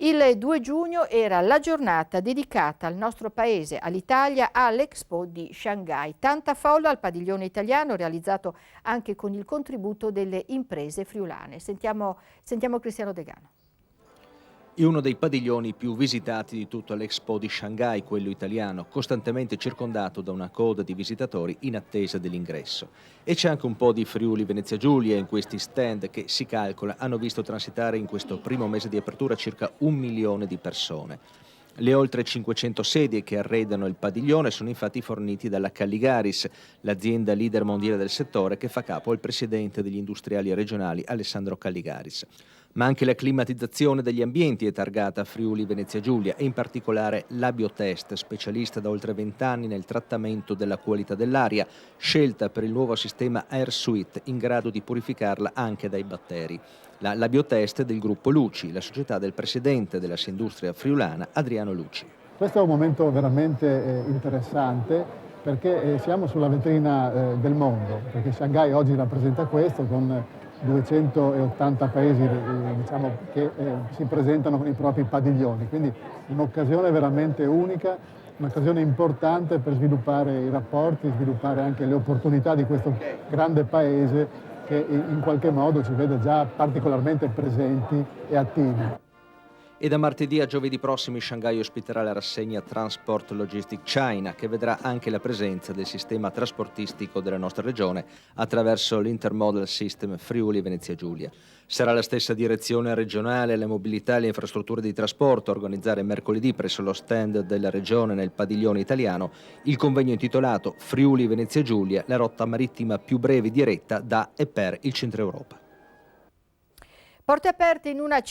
Il 2 giugno era la giornata dedicata al nostro paese, all'Italia, all'Expo di Shanghai. Tanta folla al padiglione italiano, realizzato anche con il contributo delle imprese friulane. Sentiamo Cristiano Degano. È uno dei padiglioni più visitati di tutta l'Expo di Shanghai, quello italiano, costantemente circondato da una coda di visitatori in attesa dell'ingresso. E c'è anche un po' di Friuli Venezia Giulia in questi stand che, si calcola, hanno visto transitare in questo primo mese di apertura circa 1 milione di persone. Le oltre 500 sedie che arredano il padiglione sono infatti forniti dalla Calligaris, l'azienda leader mondiale del settore che fa capo al presidente degli industriali regionali Alessandro Calligaris. Ma anche la climatizzazione degli ambienti è targata a Friuli Venezia Giulia e in particolare l'Abiotest, specialista da oltre 20 anni nel trattamento della qualità dell'aria, scelta per il nuovo sistema AirSuite in grado di purificarla anche dai batteri. L'Abiotest del gruppo Luci, la società del presidente della Industria friulana Adriano Luci. Questo è un momento veramente interessante perché siamo sulla vetrina del mondo, perché Shanghai oggi rappresenta questo con 280 paesi diciamo, che si presentano con i propri padiglioni, quindi un'occasione veramente unica, un'occasione importante per sviluppare i rapporti, sviluppare anche le opportunità di questo grande paese che in qualche modo ci vede già particolarmente presenti e attivi. E da martedì a giovedì prossimi Shanghai ospiterà la rassegna Transport Logistic China, che vedrà anche la presenza del sistema trasportistico della nostra regione attraverso l'Intermodal System Friuli Venezia Giulia. Sarà la stessa direzione regionale alle mobilità e alle infrastrutture di trasporto a organizzare mercoledì presso lo stand della regione nel padiglione italiano il convegno intitolato Friuli Venezia Giulia, la rotta marittima più breve diretta da e per il Centro Europa. Porte aperte in una